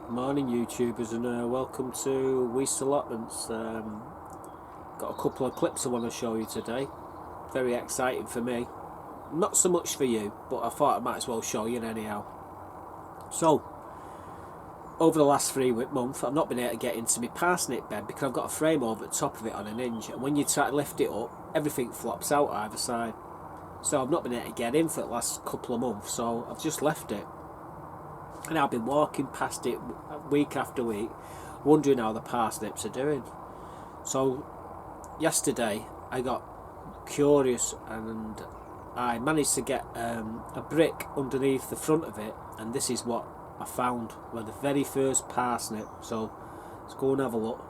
Morning YouTubers, and welcome to weaste Allotments. Got a couple of clips I want to show you today. Very exciting for me. Not so much for you, but I thought I might as well show you anyhow. So, over the last 3 months I've not been able to get into my parsnip bed because I've got a frame over the top of it on an hinge, and when you try to lift it up, everything flops out either side. So I've not been able to get in for the last couple of months, so I've just left it. And I've been walking past it week after week, wondering how the parsnips are doing. So yesterday I got curious and I managed to get a brick underneath the front of it, and this is what I found, were the very first parsnip. So let's go and have a look.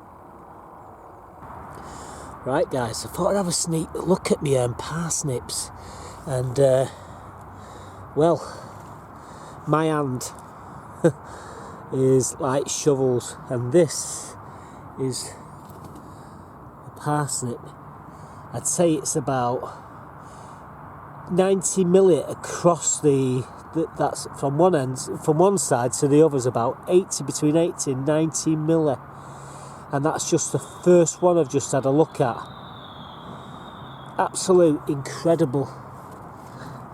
Right guys, I thought I'd have a sneak look at my parsnips, and well, my hand is like shovels, and this is a parsnip. I'd say it's about 90 milli across that's from one end, from one side to the other's about 80, between 80 and 90 milli, and that's just the first one I've just had a look at. Absolute incredible,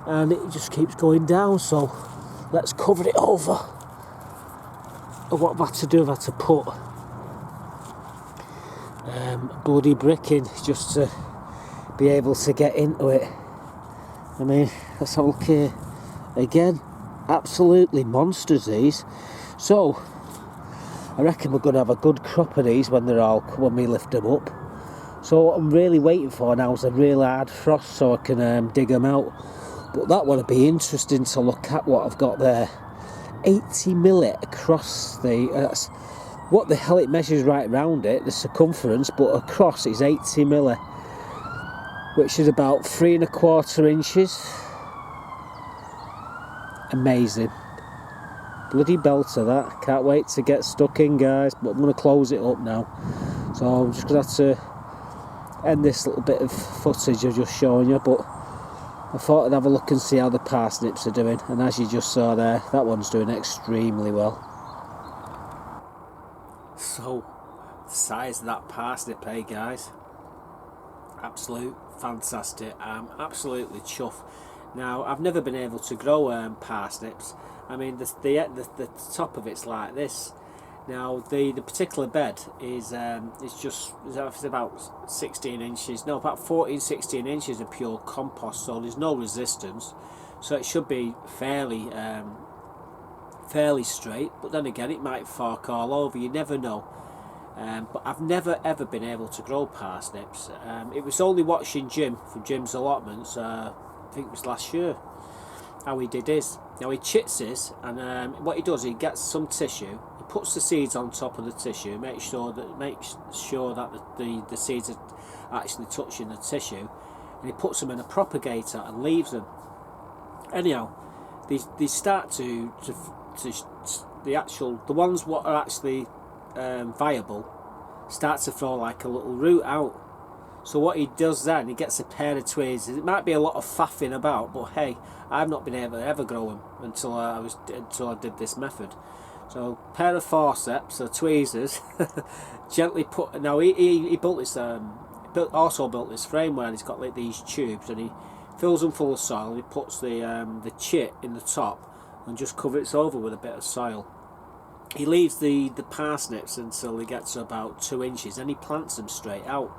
and it just keeps going down. So let's cover it over. What I've had to do, I've had to put bloody brick in just to be able to get into it. I mean, let's have a look here again. Absolutely monsters, these. So I reckon we're going to have a good crop of these when we lift them up. So what I'm really waiting for now is a real hard frost so I can dig them out. But that would be interesting to look at what I've got there. 80 milli across that's what the hell it measures right round it, the circumference, but across it's 80 milli, which is about 3¼ inches. Amazing. Bloody belter that. Can't wait to get stuck in, guys, but I'm going to close it up now. So I'm just going to have to end this little bit of footage of just showing you, but I thought I'd have a look and see how the parsnips are doing, and as you just saw there, that one's doing extremely well. So, the size of that parsnip, eh guys? Absolute fantastic. I'm absolutely chuffed. Now, I've never been able to grow parsnips. I mean, the top of it's like this. Now, the particular bed is about 16 inches, no, about 14-16 inches of pure compost, so there's no resistance, so it should be fairly straight. But then again, it might fork all over, you never know. But I've never ever been able to grow parsnips. It was only watching Jim from Jim's Allotments, I think it was last year, how he did his. Now he chits his, and what he does, he gets some tissue, he puts the seeds on top of the tissue, makes sure that the seeds are actually touching the tissue, and he puts them in a propagator and leaves them. Anyhow, they start to the ones what are actually viable start to throw like a little root out. So what he does then, he gets a pair of twigs. It might be a lot of faffing about, but hey, I've not been able to ever grow them until I did this method. So pair of forceps or tweezers, gently put. Now he built this also built this frame where he's got like these tubes, and he fills them full of soil. And he puts the chit in the top and just covers it over with a bit of soil. He leaves the parsnips until they get to about 2 inches, then he plants them straight out.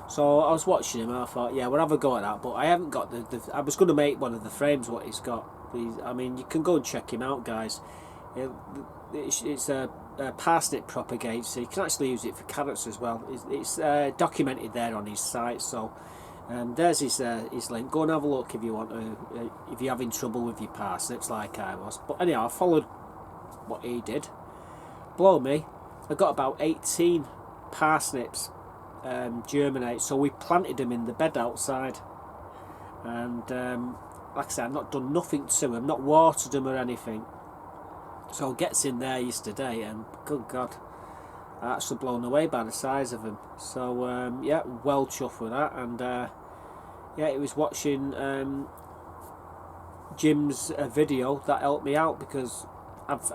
So I was watching him and I thought, yeah, we'll have a go at that, but I haven't got I was going to make one of the frames what he's got. I mean, you can go and check him out, guys. It's a parsnip propagator, so you can actually use it for carrots as well. It's documented there on his site, so there's his link. Go and have a look if you want to, if you're having trouble with your parsnips like I was. But anyhow, I followed what he did. Blow me, I got about 18 parsnips germinate, so we planted them in the bed outside, and like I said, I've not done nothing to them, not watered them or anything, so it gets in there yesterday, and good God, I'm actually blown away by the size of them. So yeah, well chuffed with that. And yeah, it was watching Jim's video that helped me out, because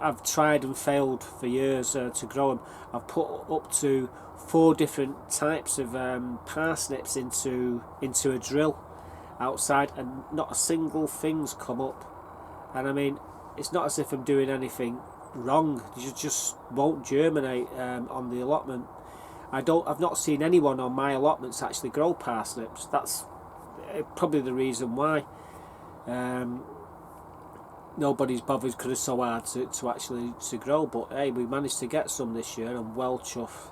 I've tried and failed for years to grow them. I've put up to 4 different types of parsnips into a drill outside, and not a single thing's come up. And I mean, it's not as if I'm doing anything wrong. You just won't germinate on the allotment. I've not seen anyone on my allotments actually grow parsnips. That's probably the reason why. Nobody's bothered because it's so hard to actually grow. But hey, we managed to get some this year, and well chuff.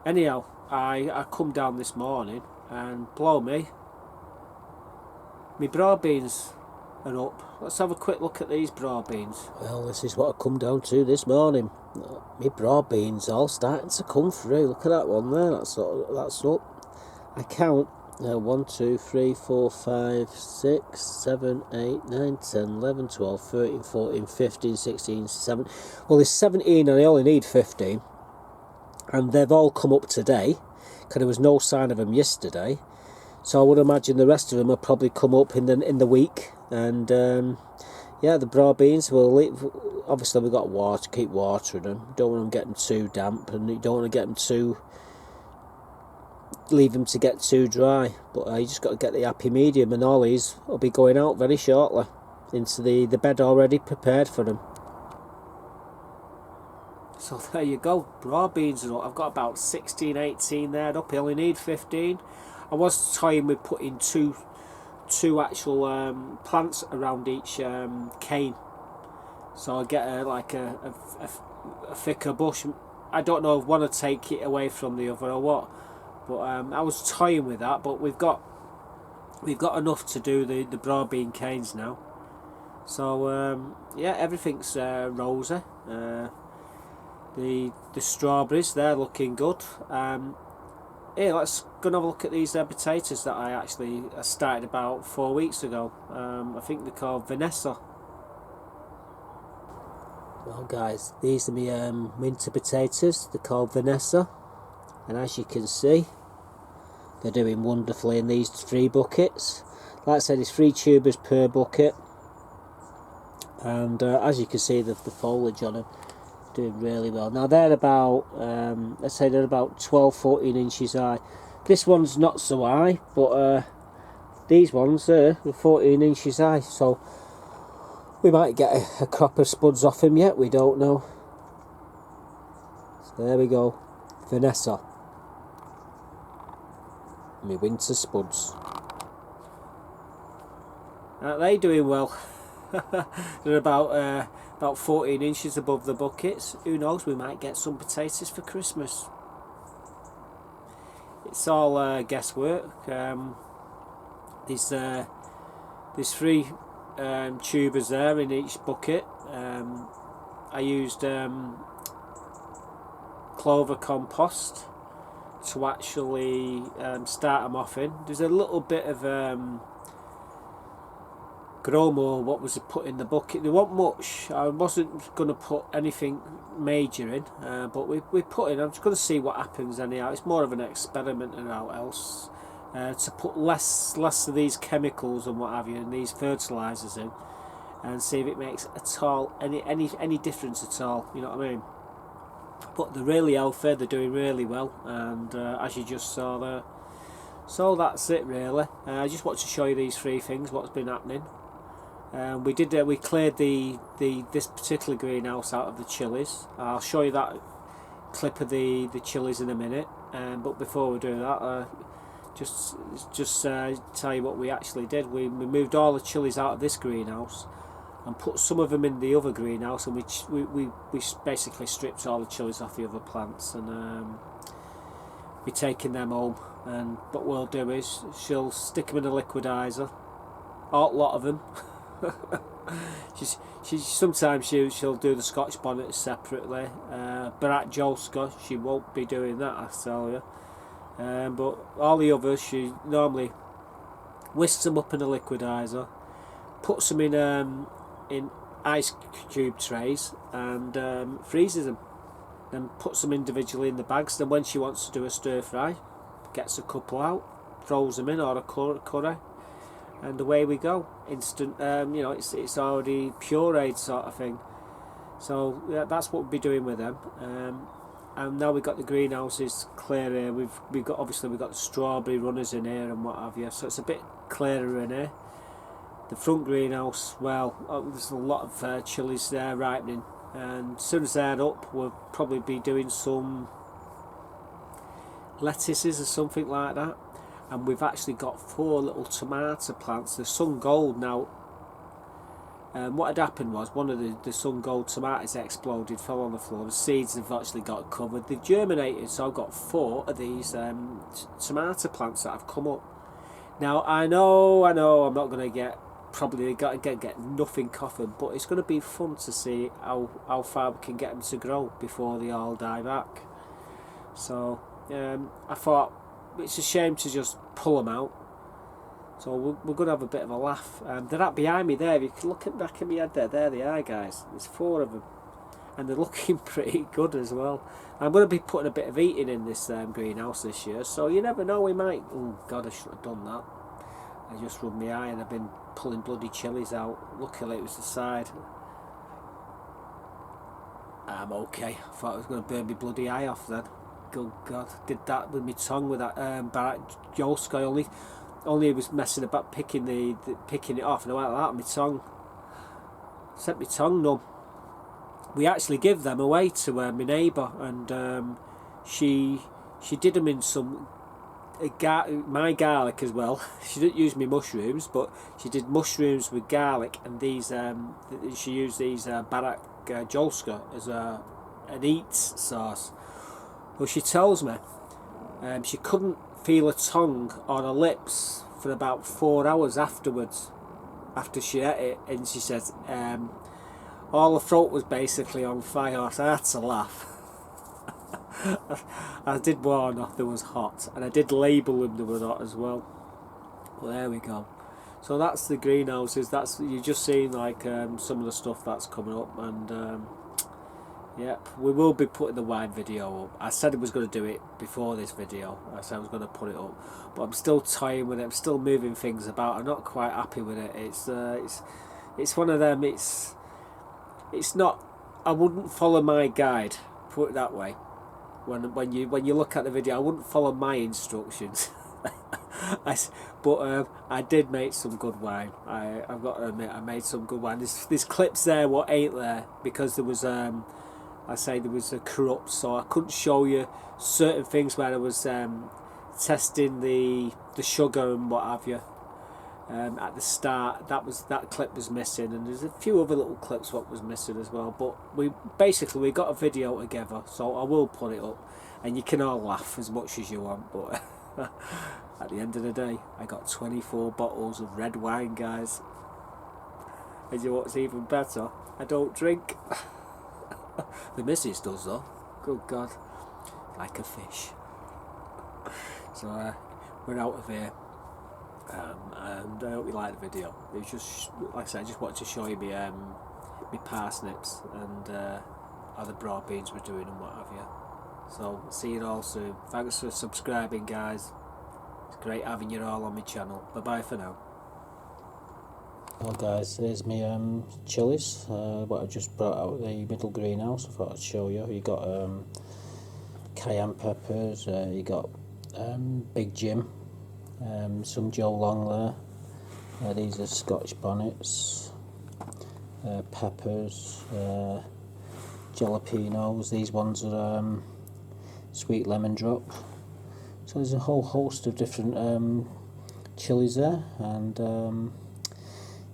Anyhow, I come down this morning and blow me, my broad beans are up. Let's have a quick look at these broad beans. Well, this is what I come down to this morning. My broad beans all starting to come through. Look at that one there. That's up. I count 1, 2, 3, 4, 5, 6, 7, 8, 9, 10, 11, 12, 13, 14, 15, 16, 17. Well, there's 17 and I only need 15. And they've all come up today, because there was no sign of them yesterday. So I would imagine the rest of them will probably come up in the week. And yeah, the broad beans will leave. Obviously we've got water, keep watering them. Don't want them getting too damp, and you don't want to get them leave them to get too dry. But you just got to get the happy medium, and all these will be going out very shortly into the bed already prepared for them. So there you go, broad beans are up. I've got about 16, 18 there up. I only need 15. I was toying with putting two actual plants around each cane, so I get a thicker bush. I don't know if I want to take it away from the other or what, but I was toying with that. But we've got enough to do the broad bean canes now. So yeah, everything's rosy. The strawberries, they're looking good. Here, let's go and have a look at these potatoes that I started about 4 weeks ago. I think they're called Vanessa. Well guys, these are my winter potatoes. They're called Vanessa, and as you can see, they're doing wonderfully in these 3 buckets. Like I said, it's 3 tubers per bucket, and as you can see, the foliage on them doing really well. Now they're about let's say they're about 12-14 inches high. This one's not so high, but these ones are 14 inches high, so we might get a crop of spuds off him yet, we don't know. So there we go, Vanessa, my winter spuds. They're doing well. They're about 14 inches above the buckets. Who knows, we might get some potatoes for Christmas. It's all guesswork. There's 3 tubers there in each bucket. I used clover compost to actually start them off in. There's a little bit of Gromo, what was it put in the bucket? There wasn't much. I wasn't going to put anything major in, but we put in. I'm just going to see what happens anyhow. It's more of an experiment than out else. To put less of these chemicals and what have you, and these fertilizers in, and see if it makes at all any difference at all. You know what I mean? But they're really healthy. They're doing really well, and as you just saw there. So that's it really. I just want to show you these 3 things. What's been happening. We cleared this particular greenhouse out of the Chillies. I'll show you that clip of the Chillies in a minute. But before we do that, just tell you what we actually did. We moved all the Chillies out of this greenhouse and put some of them in the other greenhouse, and we basically stripped all the Chillies off the other plants, and we're taking them home. And what we'll do is she'll stick them in a liquidizer, a lot of them. Sometimes she'll do the Scotch bonnet separately, but at Jolska she won't be doing that, I tell you. But all the others, she normally whisks them up in a liquidizer, puts them in ice cube trays, and freezes them. Then puts them individually in the bags. Then when she wants to do a stir fry, gets a couple out, throws them in, or a curry, and away we go. Instant, you know, it's already pureed sort of thing. So yeah, that's what we'll be doing with them. And now we've got the greenhouses clear here. We've got the strawberry runners in here and what have you. So it's a bit clearer in here. The front greenhouse, well, there's a lot of chilies there ripening, and as soon as they're up, we'll probably be doing some lettuces or something like that. And we've actually got 4 little tomato plants. They're sun gold now. What had happened was one of the sun gold tomatoes exploded, fell on the floor. The seeds have actually got covered. They've germinated, so I've got 4 of these tomato plants that have come up. Now I know I'm not going to get nothing coffin, but it's going to be fun to see how far we can get them to grow before they all die back. So I thought it's a shame to just pull them out. So we're going to have a bit of a laugh. They're up behind me there. If you can look at the back of my head there they are, guys. There's 4 of them, and they're looking pretty good as well. I'm going to be putting a bit of eating in this greenhouse this year, so you never know, we might... Oh God, I should have done that. I just rubbed my eye and I've been pulling bloody chilies out. Luckily it was the side. I'm okay. I thought I was going to burn my bloody eye off then. Good God. Did that with my tongue with that Jolska. Only was messing about picking it off, and I went like that on my tongue. Sent my tongue numb. We actually give them away to my neighbour, and she did them in some my garlic as well. She didn't use me mushrooms, but she did mushrooms with garlic, and these she used these barak jolska as an eats sauce. Well, she tells me she couldn't feel her tongue on her lips for about 4 hours afterwards, after she ate it, and she said all her throat was basically on fire. So I had to laugh. I did warn her there was hot, and I did label them there was hot as well. Well, there we go. So that's the greenhouses. That's, you're just seeing like some of the stuff that's coming up, and yep, we will be putting the wine video up. I said I was going to do it before this video. I said I was going to put it up, but I'm still toying with it. I'm still moving things about. I'm not quite happy with it. It's one of them. It's not. I wouldn't follow my guide. Put it that way. When you look at the video, I wouldn't follow my instructions. But I did make some good wine. I've got to admit, I made some good wine. There's clips there what ain't there because there was there was a corrupt, so I couldn't show you certain things where I was testing the sugar and what have you. At the start, that clip was missing, and there's a few other little clips what was missing as well. But we got a video together, so I will put it up, and you can all laugh as much as you want. But at the end of the day, I got 24 bottles of red wine, guys. And you know what's even better? I don't drink. The missus does though. Good God, like a fish. So we're out of here. And I hope you like the video. It's just, like I said, I just wanted to show you my parsnips and how the broad beans were doing and what have you. So see you all soon. Thanks for subscribing, guys. It's great having you all on my channel. Bye bye for now. Well guys, here's my chilies, what I just brought out of the middle greenhouse. I thought I'd show you. You got cayenne peppers, you got Big Jim, some Joe Long there, these are Scotch bonnets, peppers, jalapenos, these ones are sweet lemon drop. So there's a whole host of different chilies there, and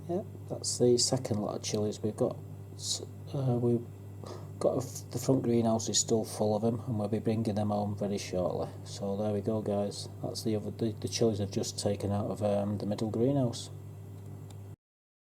yeah, that's the second lot of chilies we've got. The front greenhouse is still full of them, and we'll be bringing them home very shortly. So there we go, guys. That's the chilies I've just taken out of the middle greenhouse.